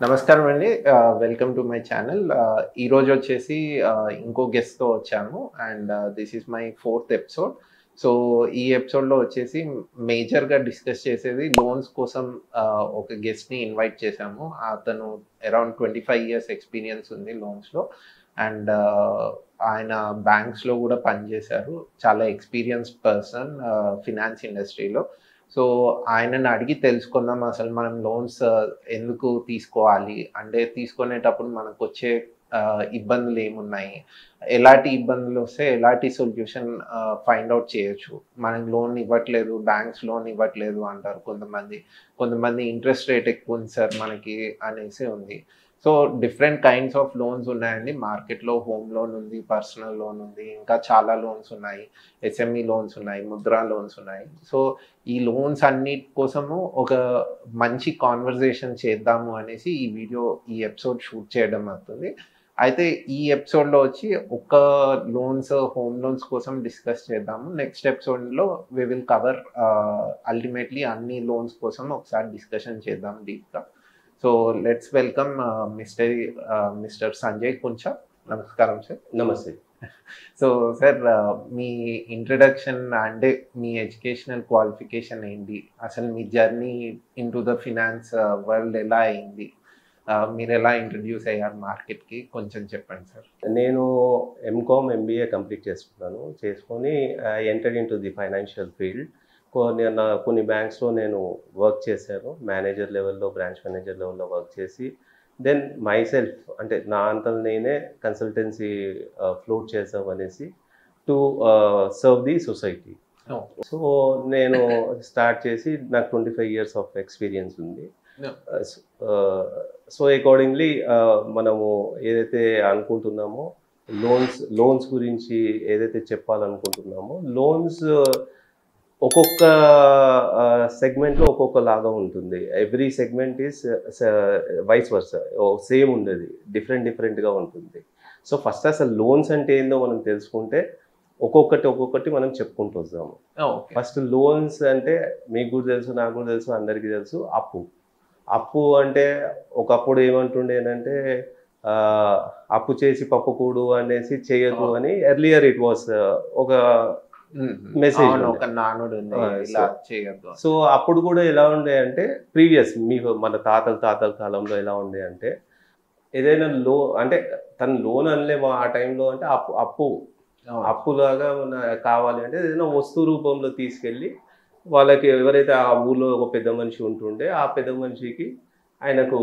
నమస్కారం అండి. Welcome to my channel. ఈరోజు వచ్చేసి ఇంకో గెస్ట్‌తో వచ్చాను. And this is my 4th episode. So, ఈ ఎపిసోడ్‌లో వచ్చేసి మేజర్‌గా డిస్కస్ చేసేది లోన్స్ కోసం ఒక గెస్ట్‌ని ఇన్వైట్ చేశాము. అతను అరౌండ్ 25 ఇయర్స్ ఎక్స్‌పీరియన్స్ ఉంది లోన్స్‌లో. అండ్ ఆయన బ్యాంక్స్‌లో కూడా పనిచేశారు. చాలా ఎక్స్‌పీరియన్స్డ్ పర్సన్ ఫినాన్స్ ఇండస్ట్రీలో. సో, ఆయనని అడిగి తెలుసుకుందాం అసలు మనం లోన్స్ ఎందుకు తీసుకోవాలి? అంటే తీసుకునేటప్పుడు మనకొచ్చే ఇబ్బందులు ఏమున్నాయి? ఎలాంటి ఇబ్బందులొస్తే ఎలాంటి సొల్యూషన్ ఫైండ్ ఔట్ చేయొచ్చు? మనకు లోన్ ఇవ్వట్లేదు, బ్యాంక్స్ లోన్ ఇవ్వట్లేదు అంటారు కొంతమంది. కొంతమంది ఇంట్రెస్ట్ రేట్ ఎక్కువుంది సార్ మనకి అనేసి ఉంది. So, different kinds of loans ఉన్నాయండి. మార్కెట్‌లో హోమ్ లోన్ ఉంది, పర్సనల్ లోన్ ఉంది, ఇంకా చాలా లోన్స్ ఉన్నాయి. ఎస్ఎంఈ లోన్స్ ఉన్నాయి, ముద్రా లోన్స్ ఉన్నాయి. సో, ఈ లోన్స్ అన్నిటి కోసము ఒక మంచి కాన్వర్జేషన్ చేద్దాము అనేసి ఈ ఎపిసోడ్ షూట్ చేయడం అవుతుంది. అయితే ఈ ఎపిసోడ్‌లో వచ్చి ఒక హోమ్ లోన్స్ కోసం డిస్కస్ చేద్దాము. నెక్స్ట్ ఎపిసోడ్‌లో వి విల్ కవర్ అల్టిమేట్‌లీ అన్ని లోన్స్ కోసం ఒకసారి డిస్కషన్ చేద్దాం డీప్‌గా. So, let's welcome mister Sanjay Kuncha. నమస్కారం సార్. నమస్తే. సో, సార్ మీ ఇంట్రడక్షన్ అంటే మీ ఎడ్యుకేషనల్ క్వాలిఫికేషన్ ఏంటి? అసలు మీ journey into the finance world ఎలా అయింది? మీరెలా ఇంట్రడ్యూస్ అయ్యారు మార్కెట్‌కి కొంచెం చెప్పండి సార్. నేను ఎంకామ్, ఎంబీఏ కంప్లీట్ చేసుకున్నాను. చేసుకొని entered into the financial field. కొన్ని బ్యాంక్స్‌లో నేను వర్క్ చేశాను. మేనేజర్ లెవెల్‌లో, బ్రాంచ్ మేనేజర్ లెవెల్‌లో వర్క్ చేసి దెన్ మైసెల్ఫ్ అంటే నా అంతలో నేనే కన్సల్టెన్సీ ఫ్లోట్ చేద్దామనేసి to serve the society. So, నేను స్టార్ట్ చేసి నాకు 25 ఇయర్స్ ఆఫ్ ఎక్స్పీరియన్స్ ఉంది. సో అకార్డింగ్లీ మనము ఏదైతే అనుకుంటున్నామో లోన్స్ గురించి ఏదైతే చెప్పాలనుకుంటున్నామో లోన్స్ ఒక్కొక్క సెగ్మెంట్లో ఒక్కొక్క లాగా ఉంటుంది. Every segment is vice versa, same ఉండదు, డిఫరెంట్గా ఉంటుంది. సో ఫస్ట్ అసలు లోన్స్ అంటే ఏందో మనం తెలుసుకుంటే ఒక్కొక్కటి మనం చెప్పుకుంటూ వస్తాము. ఫస్ట్ లోన్స్ అంటే మీకు కూడా తెలుసు, నాకు కూడా తెలుసు, అందరికీ తెలుసు. అప్పు అంటే ఒకప్పుడు ఏమంటుండేనంటే అప్పు చేసి పప్పు కూడు అనేసి చేయొద్దు అని ఎర్లియర్ ఇట్ వాస్ ఒక మెసేజ్. సో అప్పుడు కూడా ఎలా ఉండే అంటే ప్రీవియస్ మన తాతల కాలంలో ఎలా ఉండే అంటే ఏదైనా అంటే తన లోన్ అనలేమో ఆ టైంలో అంటే అప్పులాగా కావాలి అంటే ఏదైనా వస్తువు రూపంలో తీసుకెళ్ళి వాళ్ళకి ఎవరైతే ఆ ఊళ్ళో ఒక పెద్ద మనిషి ఉంటుండే ఆ పెద్ద మనిషికి ఆయనకు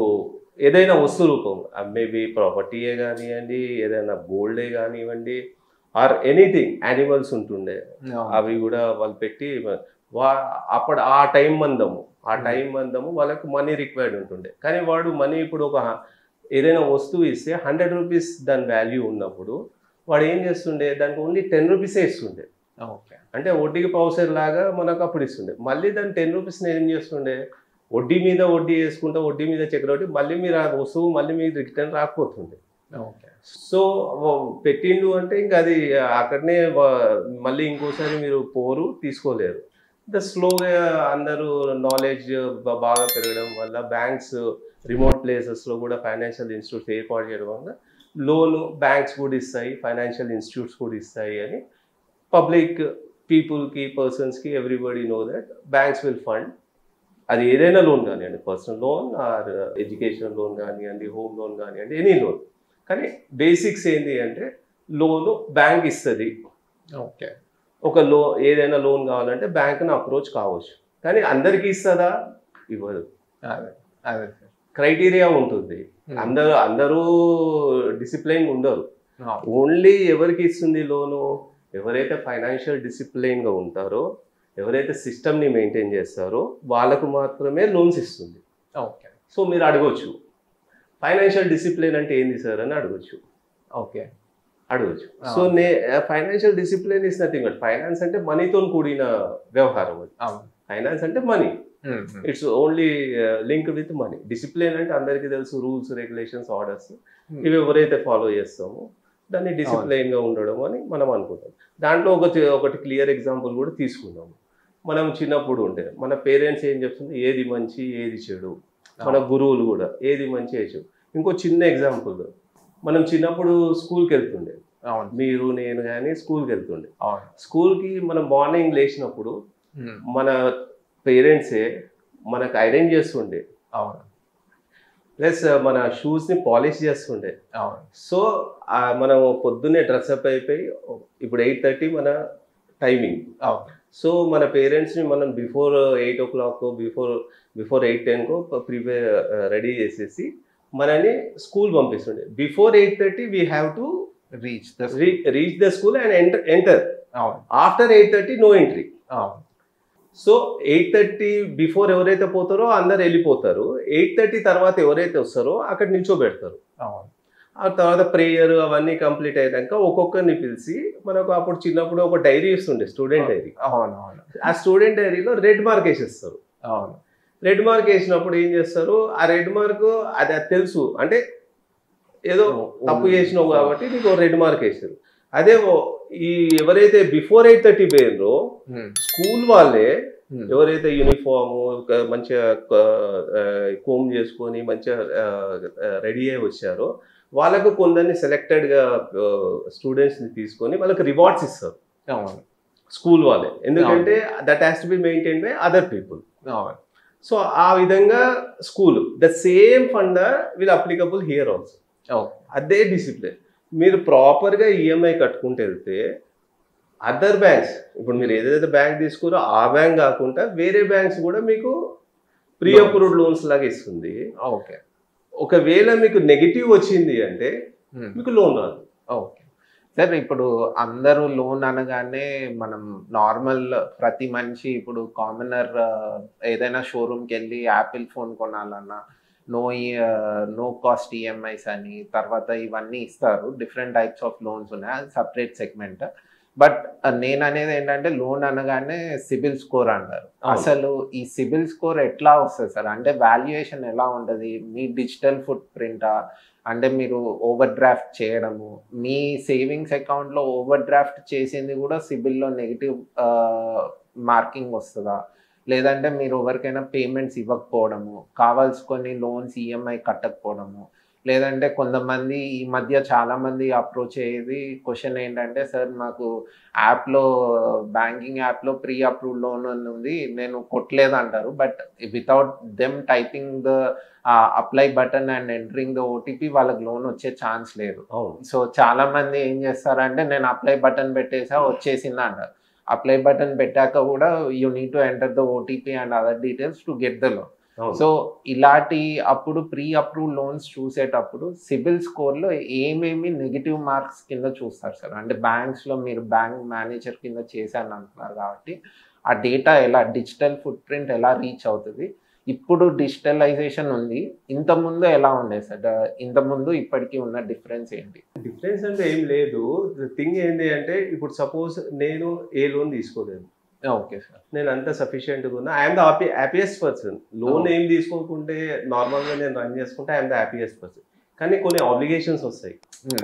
ఏదైనా వస్తువు రూపం, మేబీ ప్రాపర్టీయే కానివ్వండి, ఏదైనా గోల్డే కానివ్వండి, ఆర్ ఎనీథింగ్, యానిమల్స్ ఉంటుండే, అవి కూడా వాళ్ళు పెట్టి అప్పుడు ఆ టైం మందము వాళ్ళకి మనీ రిక్వైర్డ్ ఉంటుండే. కానీ వాడు మనీ ఇప్పుడు ఏదైనా వస్తువు ఇస్తే 100 రూపీస్ దాని వాల్యూ ఉన్నప్పుడు వాడు ఏం చేస్తుండే, దానికి ఓన్లీ 10 రూపీసే ఇస్తుండే. అంటే వడ్డీకి పౌసర్ లాగా మనకు అప్పుడు ఇస్తుండే. మళ్ళీ దాన్ని 10 రూపీస్ని ఏం చేస్తుండే, వడ్డీ మీద వడ్డీ వేసుకుంటా, వడ్డీ మీద చక్రవడ్డీ, మళ్ళీ మీరు ఆ వస్తువు మళ్ళీ మీరు రిటర్న్ రాకపోతుండే. సో పెట్టిండు అంటే ఇంకా అది అక్కడనే మళ్ళీ ఇంకోసారి మీరు తీసుకోలేరు. స్లోగా అందరూ నాలెడ్జ్ బాగా పెరగడం వల్ల బ్యాంక్స్ రిమోట్ ప్లేసెస్లో కూడా ఫైనాన్షియల్ ఇన్స్టిట్యూట్స్ ఏర్పాటు చేయడం వల్ల లోను బ్యాంక్స్ కూడా ఇస్తాయి, ఫైనాన్షియల్ ఇన్స్టిట్యూట్స్ కూడా ఇస్తాయి అని పబ్లిక్ పీపుల్కి, పర్సన్స్కి everybody know that banks will fund. అది ఏదైనా లోన్ కానివ్వండి, personal loan or education loan కానివ్వండి, హోమ్ లోన్ కానివ్వండి, ఎనీ లోన్. కానీ బేసిక్స్ ఏంటి అంటే లోను బ్యాంక్ ఇస్తుంది. ఏదైనా లోన్ కావాలంటే బ్యాంక్ని అప్రోచ్ కావచ్చు, కానీ అందరికీ ఇస్తుందా? ఇవ్వదు. క్రైటీరియా ఉంటుంది. అందరూ డిసిప్లైన్ ఉండరు. ఓన్లీ ఎవరికి ఇస్తుంది లోను? ఎవరైతే ఫైనాన్షియల్ డిసిప్లైన్గా ఉంటారో, ఎవరైతే సిస్టమ్ని మెయింటైన్ చేస్తారో వాళ్ళకు మాత్రమే లోన్స్ ఇస్తుంది. సో మీరు అడగవచ్చు, ఫైనాన్షియల్ డిసిప్లిన్ అంటే ఏంది సార్ అని అడగచ్చు. అడగచ్చు. So financial discipline is nothing but finance అంటే మనీతో కూడిన వ్యవహారం. అది ఫైనాన్స్ అంటే money, it's only link with money. Discipline అంటే అందరికీ తెలుసు, రూల్స్, రెగ్యులేషన్స్, ఆర్డర్స్, ఇవి ఎవరైతే ఫాలో చేస్తామో దాన్ని డిసిప్లైన్గా ఉండడం అని మనం అనుకుంటాం. దాంట్లో ఒకటి క్లియర్ ఎగ్జాంపుల్ కూడా తీసుకుందాము. మనం చిన్నప్పుడు ఉంటే మన పేరెంట్స్ ఏం చెప్తుంది, ఏది మంచి ఏది చెడు, మన గురువులు కూడా ఏది మంచి ఏజ్. ఇంకో చిన్న ఎగ్జాంపుల్, మనం చిన్నప్పుడు స్కూల్కి వెళ్తుండే, మీరు నేను కానీ స్కూల్కి వెళ్తుండే. స్కూల్కి మనం మార్నింగ్ లేచినప్పుడు మన పేరెంట్సే మనకు ఐరన్ చేస్తుండే, ప్లస్ మన షూస్ని పాలిష్ చేస్తుండే. సో మనం పొద్దున్నే డ్రెస్అప్ అయిపోయి, ఇప్పుడు 8:30 మన టైమింగ్. సో మన పేరెంట్స్ని మనం before 8 o'clock before 8-10 prepare ready చేసేసి మనని స్కూల్ పంపిస్తుండే. Before 8:30 we have to reach the school and enter. After 8:30 no entry. So 8:30 before ఎవరైతే పోతారో అందరు వెళ్ళిపోతారు. 8:30 తర్వాత ఎవరైతే వస్తారో అక్కడ నిల్చోబెడతారు. ఆ తర్వాత ప్రేయర్ అవన్నీ కంప్లీట్ అయ్యాక ఒక్కొక్కరిని పిలిచి మనకు అప్పుడు చిన్నప్పుడు ఒక డైరీ ఇస్తుండే, స్టూడెంట్ డైరీ. ఆ స్టూడెంట్ డైరీలో రెడ్ మార్క్ వేసేస్తారు. రెడ్ మార్క్ వేసినప్పుడు ఏం చేస్తారు, ఆ రెడ్ మార్క్ అది తెలుసు అంటే ఏదో తప్పు చేసినావు కాబట్టి నీకు రెడ్ మార్క్ వేస్తారు. అదే ఈ ఎవరైతే బిఫోర్ 8:30 పోయినరో స్కూల్ వాళ్ళే ఎవరైతే యూనిఫామ్ మంచిగా కోమ్ చేసుకొని మంచిగా రెడీ అయి వచ్చారో వాళ్ళకు కొందరిని సెలెక్టెడ్గా స్టూడెంట్స్ని తీసుకొని వాళ్ళకి రివార్డ్స్ ఇస్తారు స్కూల్ వాళ్ళే. ఎందుకంటే that has to be maintain by other people. So ఆ విధంగా school the same fund will applicable here also. అదే డిసిప్లిన్ మీరు ప్రాపర్గా ఈఎంఐ కట్టుకుంటూ వెళ్తే అదర్ బ్యాంక్స్, ఇప్పుడు మీరు ఏదైతే బ్యాంక్ తీసుకురో ఆ బ్యాంక్ కాకుండా వేరే బ్యాంక్స్ కూడా మీకు ప్రీ అప్రూవ్డ్ లోన్స్ లాగా ఇస్తుంది. ఓకే, ఒకవేళ మీకు నెగిటివ్ వచ్చింది అంటే మీకు లోన్ రాదు. ఓకే సార్, ఇప్పుడు అందరూ లోన్ అనగానే మనం నార్మల్ ప్రతి మనిషి ఇప్పుడు కామనర్ ఏదైనా షోరూమ్కి వెళ్ళి యాపిల్ ఫోన్ కొనాలన్నా నో కాస్ట్ ఈఎంఐస్ అని తర్వాత ఇవన్నీ ఇస్తారు. డిఫరెంట్ టైప్స్ ఆఫ్ లోన్స్ ఉన్నాయి, అది సపరేట్ సెగ్మెంట్. బట్ నేను అనేది ఏంటంటే లోన్ అనగానే సిబిల్ స్కోర్ అంటారు. అసలు ఈ సిబిల్ స్కోర్ ఎట్లా వస్తుంది సార్? అంటే వాల్యుయేషన్ ఎలా ఉంటుంది? మీ డిజిటల్ ఫుట్ ప్రింటా, అంటే మీరు ఓవర్ డ్రాఫ్ట్ చేయడము, మీ సేవింగ్స్ అకౌంట్లో ఓవర్ డ్రాఫ్ట్ చేసింది కూడా సిబిల్లో నెగిటివ్ మార్కింగ్ వస్తుందా? లేదంటే మీరు ఎవరికైనా పేమెంట్స్ ఇవ్వకపోవడము, కావాల్సుకొని లోన్స్ ఈఎంఐ కట్టకపోవడము, లేదంటే కొంతమంది ఈ మధ్య చాలామంది అప్రోచ్ అయ్యేది క్వశ్చన్ ఏంటంటే, సార్ మాకు యాప్లో బ్యాంకింగ్ యాప్లో ప్రీ అప్రూవ్డ్ లోన్ ఉంది, నేను కొట్టలేదు అంటారు. But without them typing the apply button and entering the OTP వాళ్ళకి లోన్ వచ్చే ఛాన్స్ లేదు. సో చాలామంది ఏం చేస్తారంటే, నేను అప్లై బటన్ పెట్టేసా వచ్చేసింది అంటారు. అప్లై బటన్ పెట్టాక కూడా you need to enter the OTP and other details to get the loan. So ఇలాంటి అప్పుడు ప్రీ అప్రూవ్ లోన్స్ చూసేటప్పుడు సిబిల్ స్కోర్లో ఏమేమి నెగిటివ్ మార్క్స్ కింద చూస్తారు సార్? అంటే బ్యాంక్స్లో మీరు బ్యాంక్ మేనేజర్ కింద చేశాను అంటున్నారు కాబట్టి ఆ డేటా ఎలా, డిజిటల్ ఫుట్ ప్రింట్ ఎలా రీచ్ అవుతుంది? ఇప్పుడు డిజిటలైజేషన్ ఉంది, ఇంతకుముందు ఎలా ఉండేది సార్? ఇంతకుముందు ఇప్పటికీ ఉన్న డిఫరెన్స్ ఏంటి? డిఫరెన్స్ అంటే ఏం లేదు. థింగ్ ఏంటి అంటే, ఇప్పుడు సపోజ్ నేను ఏ లోన్ తీసుకోలేదు, ఓకే సార్, నేను అంత సఫిషియెంట్గా ఉన్నా, I'm the happiest person. Loan ఏం తీసుకోకుంటే నార్మల్గా నేను రన్ చేసుకుంటే ఐఎమ్ ద హ్యాపీయెస్ట్ పర్సన్. కానీ కొన్ని ఆబ్లిగేషన్స్ వస్తాయి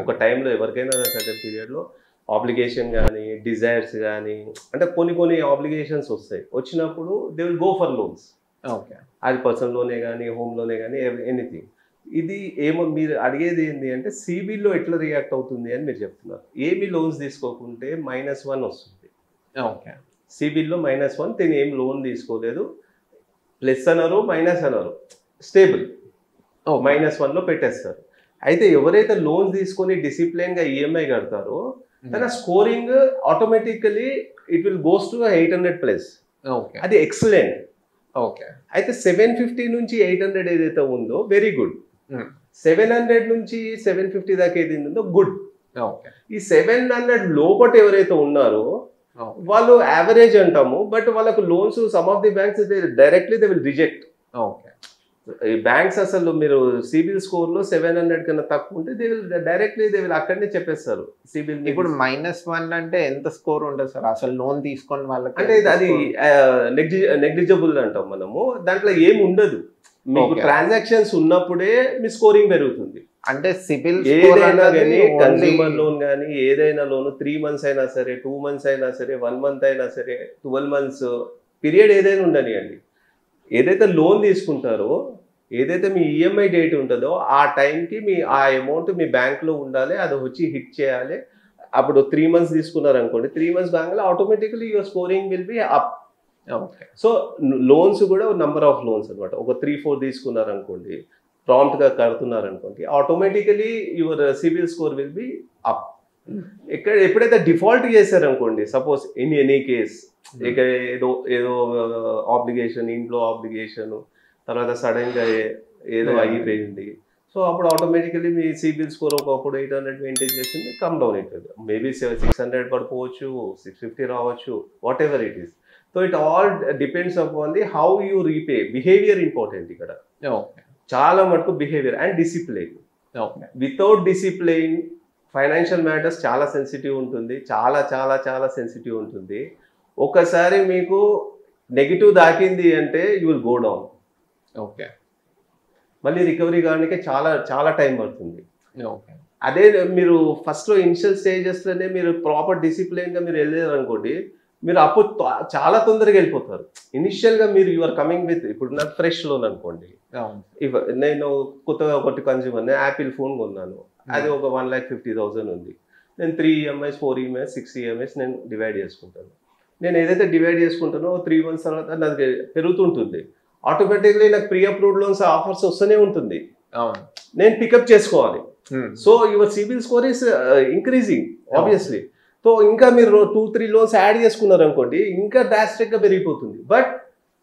ఒక టైంలో, ఎవరికైనా సర్టెన్ పీరియడ్లో ఆబ్లిగేషన్ కానీ డిజైర్స్ కానీ, అంటే కొన్ని ఆబ్లిగేషన్స్ వస్తాయి. వచ్చినప్పుడు they will go for loans. Okay, అది పర్సనల్ లోనే కానీ హోమ్ లోనే కానీ ఎనీథింగ్. ఇది ఏమో మీరు అడిగేది ఏంటి అంటే సిబిల్లో ఎట్లా రియాక్ట్ అవుతుంది అని మీరు చెప్తున్నారు. ఏమి లోన్స్ తీసుకోకుంటే -1 వస్తుంది. ఓకే, సిబిల్లో -1, తిని ఏం లోన్ తీసుకోలేదు, ప్లస్ అనరు మైనస్ అనరు, స్టేబుల్ -1లో పెట్టేస్తారు. అయితే ఎవరైతే లోన్స్ తీసుకొని డిసిప్లిన్గా ఈఎంఐ కడతారో తన scoring automatically it will goes to 800+. Okay, అది ఎక్సలెంట్. ఓకే, అయితే 750 నుంచి 800 ఏదైతే ఉందో వెరీ గుడ్, 700 నుంచి 750 దాకా ఏది ఉందో గుడ్. ఓకే, ఈ 700 లోపట ఎవరైతే ఉన్నారో వాళ్ళు యావరేజ్ అంటాము, బట్ వాళ్ళకు loans some of the banks directly they will reject. Okay, ఈ బ్యాంక్స్ అసలు మీరు సిబిల్ స్కోర్లో 700 కన్నా తక్కువ ఉంటే they will directly they will అక్కడనే చెప్పేస్తారు సిబిల్. ఇప్పుడు -1 అంటే ఎంత స్కోర్ ఉంటుంది సార్ అసలు లోన్ తీసుకొని వాళ్ళకి? అంటే అది నెగ్లిజిబుల్ అంటాం మనము, దాంట్లో ఏమి ఉండదు. మీకు ట్రాన్సాక్షన్స్ ఉన్నప్పుడే మీ స్కోరింగ్ పెరుగుతుంది. అంటే సిబిల్ ఏదైనా కానీ కన్స్యూమర్ లోన్ కానీ ఏదైనా లోన్ 3 months అయినా సరే, 2 months అయినా సరే, 1 month అయినా సరే, 12 months పీరియడ్ ఏదైనా ఉండనియండి, ఏదైతే లోన్ తీసుకుంటారో ఏదైతే మీ ఈఎంఐ డేట్ ఉంటుందో ఆ టైంకి మీ ఆ అమౌంట్ మీ బ్యాంక్లో ఉండాలి, అది వచ్చి హిట్ చేయాలి. అప్పుడు 3 months తీసుకున్నారు అనుకోండి, 3 months బ్యాంక్లో automatically your scoring will be up. Okay. So loans కూడా నంబర్ ఆఫ్ లోన్స్ అనమాట. ఒక 3-4 తీసుకున్నారు అనుకోండి, ప్రాంప్ట్గా కడుతున్నారు అనుకోండి, automatically your CIBIL score will be up. ఎప్పుడైతే డిఫాల్ట్ చేశారనుకోండి, సపోజ్ ఇన్ ఎనీ కేస్ ఇక్కడ ఏదో ఆబ్లిగేషన్, ఇంట్లో ఆబ్లిగేషన్, తర్వాత సడన్గా ఏదో అయిపోయింది, సో అప్పుడు ఆటోమేటికలీ మీ సిబిల్ స్కోర్ ఒకప్పుడు 800 మెయింటైన్ చేసింది, కమ్ డౌన్ అవుతుంది. మేబీ 600 పడిపోవచ్చు, 650 రావచ్చు, what ever it is. So it all depends upon the how you repay. Behaviour important ఇక్కడ, చాలా మటుకు behaviour and discipline. Without discipline financial matters చాలా సెన్సిటివ్ ఉంటుంది, చాలా చాలా చాలా సెన్సిటివ్ ఉంటుంది. ఒకసారి మీకు నెగిటివ్ దాకింది అంటే you will go down. Okay. మళ్ళీ రికవరీ కావడానికి చాలా చాలా టైం పడుతుంది. ఓకే. అదే మీరు ఫస్ట్లో ఇనిషియల్ స్టేజెస్లోనే మీరు ప్రాపర్ డిసిప్లైన్గా మీరు వెళ్ళారు అనుకోండి, మీరు అప్పుడు చాలా తొందరగా వెళ్ళిపోతారు. ఇనిషియల్గా మీరు యూఆర్ కమింగ్ విత్, ఇప్పుడు నాకు ఫ్రెష్ లోన్ అనుకోండి, నేను కొత్తగా ఒకటి కన్జ్యూమర్, నేను యాపిల్ ఫోన్ కొన్నాను, అది ఒక 1,50,000 ఉంది. నేను 3 EMIs 4 EMIs 6 EMIs నేను డివైడ్ చేసుకుంటాను. నేను ఏదైతే డివైడ్ చేసుకుంటానో 3 months తర్వాత నాకు పెరుగుతుంటుంది. ఆటోమేటిక్లీ నాకు ప్రీ అప్రూవ్డ్ లోన్స్ ఆఫర్స్ వస్తూనే ఉంటుంది, నేను పికప్ చేసుకోవాలి. So your CIBIL score is increasing obviously. So ఇంకా మీరు 2-3 లోన్స్ యాడ్ చేసుకున్నారు అనుకోండి, ఇంకా డ్రాస్టిక్గా పెరిగిపోతుంది. బట్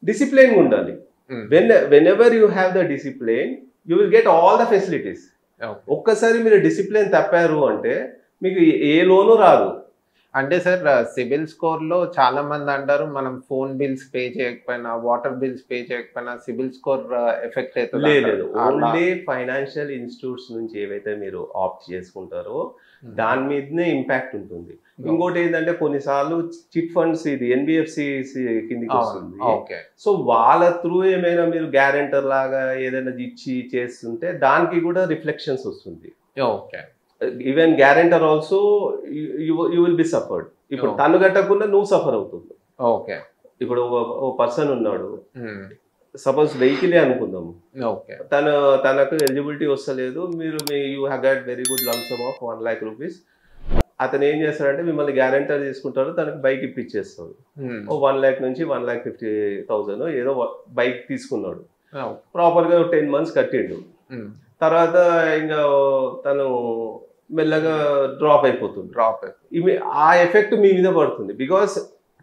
డిసిప్లైన్ ఉండాలి. When ever you have the discipline you will get all the facilities. ఒక్కసారి మీరు డిసిప్లిన్ తప్పారు అంటే మీకు ఏ లోను రాదు. అంటే సార్ సిబిల్ స్కోర్ లో చాలా మంది అంటారు, మనం ఫోన్ బిల్స్ పే చేయకపోయినా, వాటర్ బిల్స్ పే చేయకపోయినా సిబిల్ స్కోర్ ఎఫెక్ట్ అవుతుంది. లేదు, ఓన్లీ ఫైనాన్షియల్ ఇన్స్టిట్యూట్స్ నుంచి ఏవైతే మీరు ఆప్ట్ చేసుకుంటారో దాని మీదనే ఇంపాక్ట్ ఉంటుంది. ఇంకోటి ఏంటంటే కొన్నిసార్లు చిట్ ఫండ్స్, ఇది ఎన్బిఎఫ్సి కిందికి వస్తుంది. సో వాళ్ళ త్రూ ఏమైనా మీరు గ్యారెంటర్ లాగా ఏదైనా ఇచ్చి చేస్తుంటే దానికి కూడా రిఫ్లెక్షన్స్ వస్తుంది. Okay. Even guarantor also you will B suffered. ఇప్పుడు తను కట్టకుండా నువ్వు సఫర్ అవుతుంది. ఓకే. ఇప్పుడు ఒక పర్సన్ ఉన్నాడు, సపోజ్ వెహికలే అనుకుందాము, తనకు ఎలిజిబిలిటీ వస్తలేదు, మీరు you have got very good lump sum of 1 lakh rupees. అతను ఏం చేస్తాడంటే మిమ్మల్ని గ్యారెంటర్ తీసుకుంటాడు, తనకు బైక్ ఇప్పించేస్తాడు. 1 lakh నుంచి 1,50,000 ఏదో బైక్ తీసుకున్నాడు, ప్రాపర్గా 10 months కట్టిండు. తర్వాత ఇంకా తను మెల్లగా డ్రాప్ అయిపోతుంది. ఆ ఎఫెక్ట్ మీ మీద పడుతుంది, బికాస్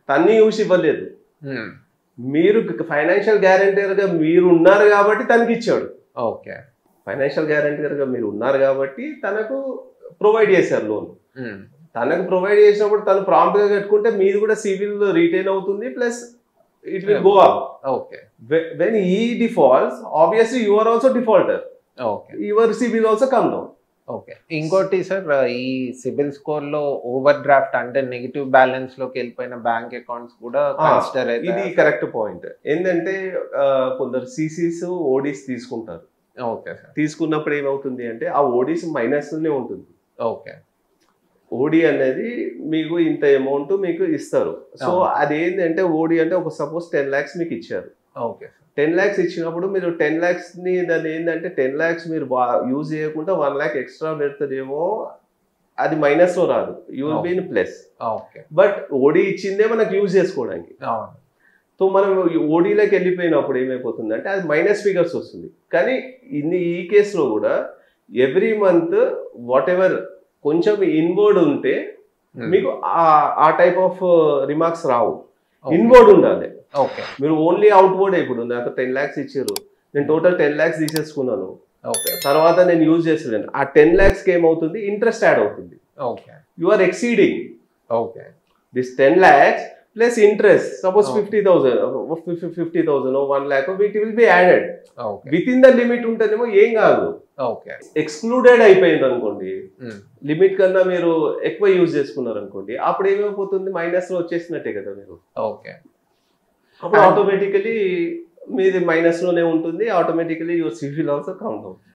తన్ని యూస్ ఇవ్వలేదు. మీరు ఫైనాన్షియల్ గ్యారెంటీర్గా మీరు ఉన్నారు కాబట్టి తనకి ఇచ్చాడు. ఓకే. ఫైనాన్షియల్ గ్యారెంటీర్గా మీరు ఉన్నారు కాబట్టి తనకు ప్రొవైడ్ చేశారు లోన్. తనకు ప్రొవైడ్ చేసినప్పుడు తను ప్రాంప్ట్గా కట్టుకుంటే మీది కూడా సివిల్ రిటైన్ అవుతుంది, plus it will go up. Okay. When ఈ defaults obviously you are also defaulter, your CIBIL also come down. Okay. ఇంకోటి సార్, ఈ సిబిల్ స్కోర్ లో ఓవర్ డ్రాఫ్ట్ అంటే నెగిటివ్ బ్యాలెన్స్ లోకి వెళ్ళిపోయిన బ్యాంక్ అకౌంట్స్ కూడా కన్సిడర్ అయితే, ఇది కరెక్ట్ పాయింట్. ఏంటంటే కొందరు సిసిస్ ఓడీస్ తీసుకుంటారు. Okay sir. తీసుకున్నప్పుడు ఏమవుతుంది అంటే ఆ ఓడీస్ మైనస్ లోనే ఉంటుంది. ఓకే. ఓడి అనేది మీకు ఇంత అమౌంట్ మీకు ఇస్తారు. సో అదేంటంటే ఓడి అంటే ఒక సపోజ్ 10 lakhs మీకు ఇచ్చారు. ఓకే. 10 lakhs ఇచ్చినప్పుడు మీరు 10 lakhs ని దాన్ని ఏంటంటే 10 lakhs మీరు యూజ్ చేయకుండా 1 lakh ఎక్స్ట్రా పెడతారేమో, అది మైనస్ లో రాదు, you will be in plus. But OD ఇచ్చిందే మనకు యూజ్ చేసుకోవడానికి. సో మనం ఓడీలోకి వెళ్ళిపోయినప్పుడు ఏమైపోతుందంటే అది మైనస్ ఫిగర్స్ వస్తుంది. కానీ ఈ కేసులో కూడా ఎవ్రీ మంత్ వాట్ ఎవర్ కొంచెం ఇన్వర్డ్ ఉంటే మీకు ఆ type of remarks Rao. Inward ఉండాలి. మీరు ఓన్లీ అవుట్వర్డ్, ఇప్పుడు నాకు 10 lakhs ఇచ్చారు, నేను టోటల్ 10 lakhs తీసేసుకున్నాను, తర్వాత నేను యూజ్ చేస్తున్నాను, ఆ 10 lakhs ఏమవుతుంది, ఇంట్రెస్ట్ యాడ్ అవుతుంది. You are exceeding this 10 lakhs plus interest. Suppose 50,000 1 lakh it will be added. Within the limit ఉంటేనేమో ఏం కాదు. ఎక్స్క్లూడెడ్ అయిపోయింది అనుకోండి, లిమిట్ కన్నా మీరు ఎక్కువ యూజ్ చేసుకున్నారు అనుకోండి, అప్పుడు ఏమైపోతుంది, మైనస్ లో వచ్చేసినట్టే కదా మీరు. అప్పుడు ఆటోమేటికలీ మీది మైనస్ లోనే ఉంటుంది, automatically your CIBIL also count అవుతుంది.